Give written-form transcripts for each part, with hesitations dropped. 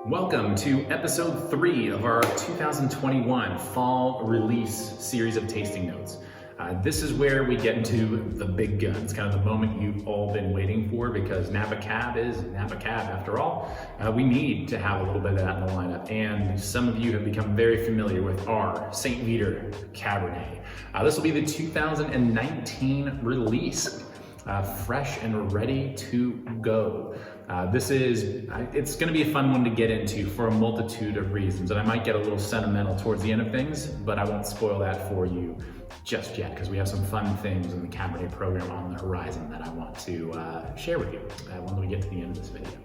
Welcome to episode 3 of our 2021 fall release series of tasting notes. This is where we get into the big guns, kind of the moment you've all been waiting for, because Napa Cab is Napa Cab after all. We need to have a little bit of that in the lineup, and some of you have become very familiar with our Saint Veeder Cabernet. This will be the 2019 release. Fresh and ready to go. It's going to be a fun one to get into for a multitude of reasons, and I might get a little sentimental towards the end of things, but I won't spoil that for you just yet, because we have some fun things in the Cabernet program on the horizon that I want to share with you when we get to the end of this video.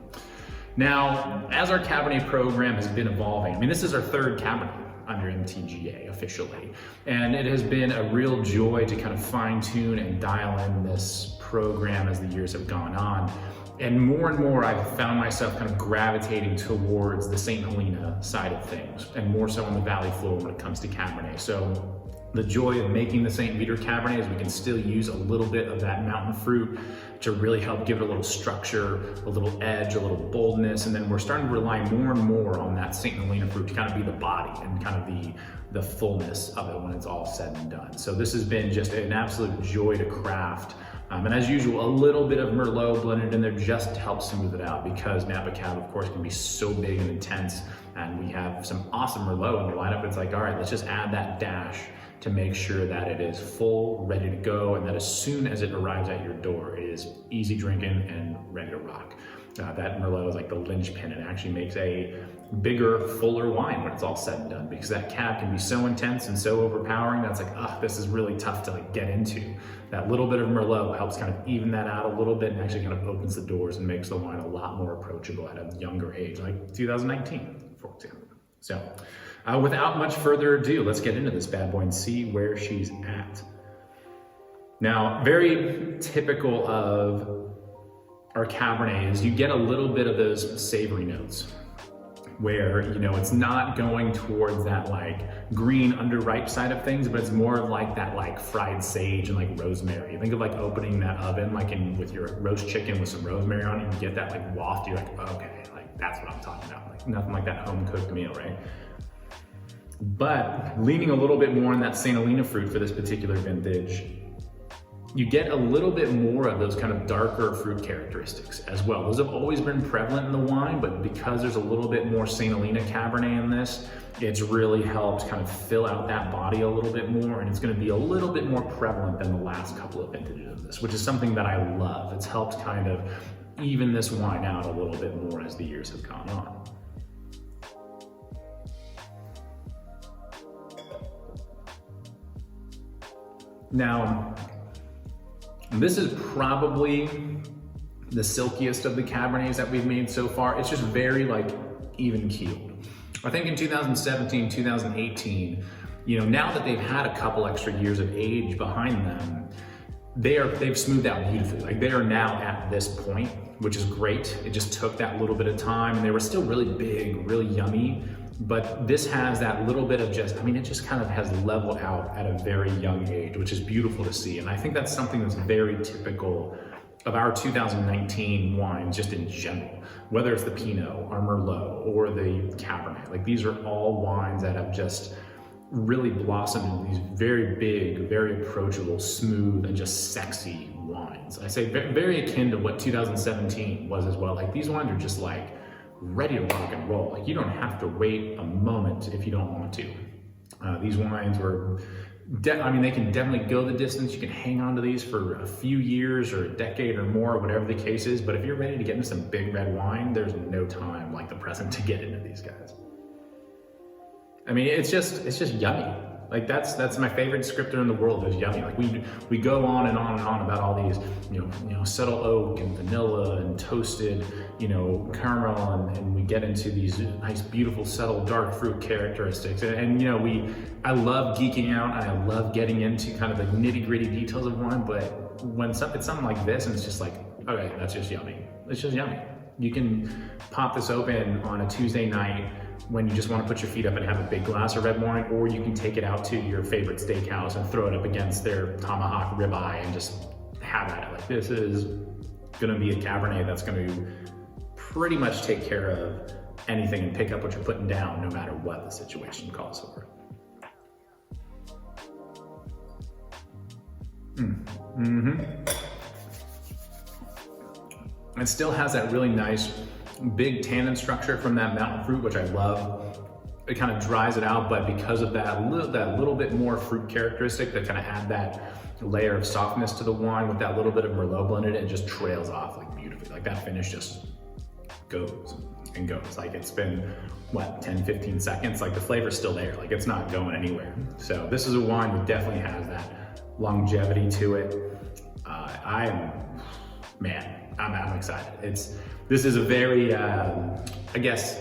Now, as our Cabernet program has been evolving, this is our third Cabernet under MTGA officially, and it has been a real joy to kind of fine tune and dial in this program as the years have gone on. And more I've found myself kind of gravitating towards the Saint Helena side of things, and more so on the valley floor when it comes to Cabernet. So the joy of making the Saint Veeder Cabernet is we can still use a little bit of that mountain fruit to really help give it a little structure, a little edge, a little boldness, and then we're starting to rely more and more on that Saint Helena fruit to kind of be the body and kind of the fullness of it when it's all said and done. So this has been just an absolute joy to craft. And as usual, a little bit of Merlot blended in there just to help smooth it out, because Napa Cab, of course, can be so big and intense, and we have some awesome Merlot in the lineup. It's like, all right, let's just add that dash to make sure that it is full, ready to go, and that as soon as it arrives at your door, it is easy drinking and ready to rock. That Merlot is like the linchpin. It actually makes a bigger, fuller wine when it's all said and done, because that cab can be so intense and so overpowering that's like, this is really tough to get into. That little bit of Merlot helps kind of even that out a little bit and actually kind of opens the doors and makes the wine a lot more approachable at a younger age, like 2019, for example. So without much further ado, let's get into this bad boy and see where she's at. Now, very typical of our Cabernet is you get a little bit of those savory notes where, it's not going towards that green underripe side of things, but it's more like that fried sage and rosemary. Think of opening that oven with your roast chicken with some rosemary on it, and you get that waft. You're like, okay, that's what I'm talking about. Nothing like that home cooked meal, right? But leaning a little bit more on that Saint Helena fruit for this particular vintage, you get a little bit more of those kind of darker fruit characteristics as well. Those have always been prevalent in the wine, but because there's a little bit more Saint Helena Cabernet in this, it's really helped kind of fill out that body a little bit more, and it's going to be a little bit more prevalent than the last couple of vintages of this, which is something that I love. It's helped kind of even this wine out a little bit more as the years have gone on. Now, this is probably the silkiest of the Cabernets that we've made so far. It's just very even keeled. I think in 2017, 2018, now that they've had a couple extra years of age behind them, they've smoothed out beautifully. They are now at this point, which is great. It just took that little bit of time, and they were still really big, really yummy. But this has that little bit of it just kind of has leveled out at a very young age, which is beautiful to see. And I think that's something that's very typical of our 2019 wines just in general, whether it's the Pinot, our Merlot, or the Cabernet. These are all wines that have just really blossomed in these very big, very approachable, smooth, and just sexy wines. I say very akin to what 2017 was as well. These wines are just ready to rock and roll. You don't have to wait a moment if you don't want to. These wines were, they can definitely go the distance. You can hang on to these for a few years or a decade or more, whatever the case is. But if you're ready to get into some big red wine, there's no time like the present to get into these guys. It's just yummy. That's my favorite descriptor in the world, is yummy. We go on and on and on about all these, subtle oak and vanilla and toasted, caramel, and we get into these nice, beautiful, subtle, dark fruit characteristics. And I love geeking out, and I love getting into kind of the nitty-gritty details of wine, but when it's something like this, and it's just okay, that's just yummy. It's just yummy. You can pop this open on a Tuesday night when you just want to put your feet up and have a big glass of red wine, or you can take it out to your favorite steakhouse and throw it up against their tomahawk ribeye and just have at it. This is going to be a Cabernet that's going to pretty much take care of anything and pick up what you're putting down no matter what the situation calls for. It still has that really nice big tannin structure from that mountain fruit, which I love. It kind of dries it out, but because of that little bit more fruit characteristic that kind of add that layer of softness to the wine with that little bit of Merlot blended, it just trails off like beautifully. Like that finish just goes and goes. Like it's been, what, 10, 15 seconds? Like the flavor's still there. Like it's not going anywhere. So this is a wine that definitely has that longevity to it. I'm excited. This is a very, I guess,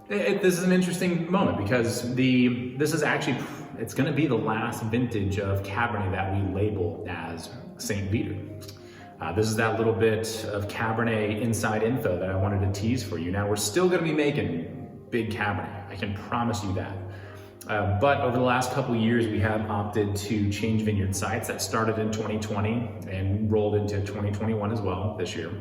this is an interesting moment because this is actually, it's gonna be the last vintage of Cabernet that we label as Saint Veeder. This is that little bit of Cabernet inside info that I wanted to tease for you. Now we're still gonna be making big Cabernet, I can promise you that. But over the last couple of years, we have opted to change vineyard sites. That started in 2020 and rolled into 2021 as well this year.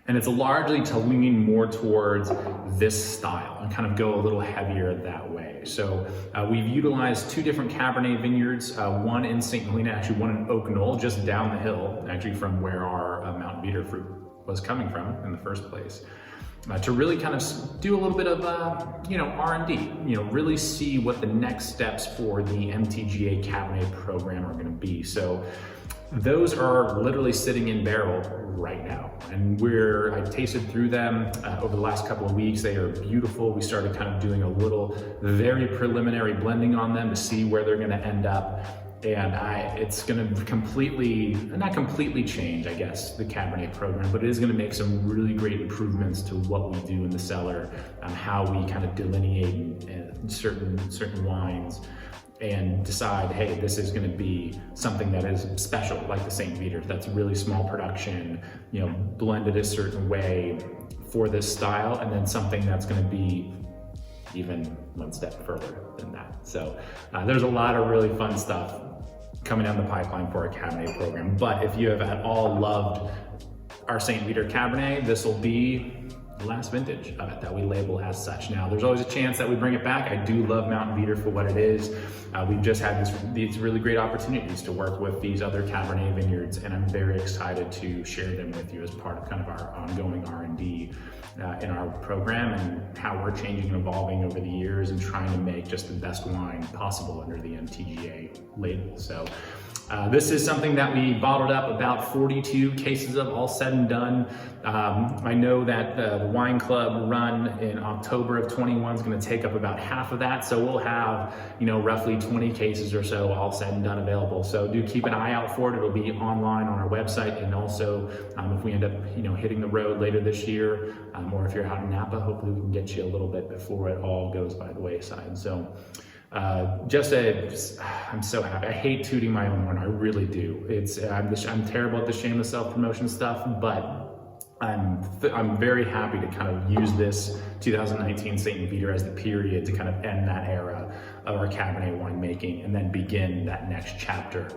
And it's largely to lean more towards this style and kind of go a little heavier that way. So we've utilized 2 different Cabernet vineyards, one in Saint Helena, actually one in Oak Knoll, just down the hill, actually from where our Mountain Veeder fruit was coming from in the first place. To really kind of do a little bit of, R&D, really see what the next steps for the MTGA Cabernet program are gonna be. So those are literally sitting in barrel right now. And I tasted through them over the last couple of weeks. They are beautiful. We started kind of doing a little very preliminary blending on them to see where they're gonna end up. And it's gonna not completely change, I guess, the Cabernet program, but it is gonna make some really great improvements to what we do in the cellar, how we kind of delineate certain wines and decide, hey, this is gonna be something that is special, like the Saint Veeder, that's really small production, blended a certain way for this style, and then something that's gonna be even one step further than that. So there's a lot of really fun stuff coming down the pipeline for our Cabernet program. But if you have at all loved our Saint Veeder Cabernet, this will be the last vintage of it that we label as such. Now, there's always a chance that we bring it back. I do love Mountain Veeder for what it is. We've just had these really great opportunities to work with these other Cabernet vineyards, and I'm very excited to share them with you as part of kind of our ongoing R&D in our program and how we're changing and evolving over the years and trying to make just the best wine possible under the MTGA label. So this is something that we bottled up about 42 cases of, all said and done. I know that the wine club run in October of 21 is going to take up about half of that. So we'll have, roughly 20 cases or so all said and done available. So do keep an eye out for it. It'll be online on our website. And also if we end up, hitting the road later this year, or if you're out in Napa, hopefully we can get you a little bit before it all goes by the wayside. So I'm so happy. I hate tooting my own horn. I really do. I'm terrible at the shameless self-promotion stuff, but I'm very happy to kind of use this 2019 Saint Veeder as the period to kind of end that era of our Cabernet winemaking and then begin that next chapter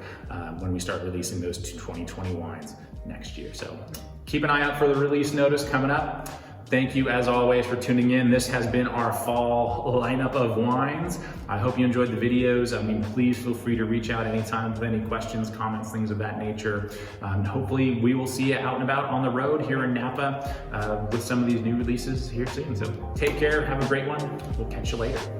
when we start releasing those 2020 wines next year. So keep an eye out for the release notice coming up. Thank you, as always, for tuning in. This has been our fall lineup of wines. I hope you enjoyed the videos. Please feel free to reach out anytime with any questions, comments, things of that nature. Hopefully, we will see you out and about on the road here in Napa with some of these new releases here soon. So take care, have a great one. We'll catch you later.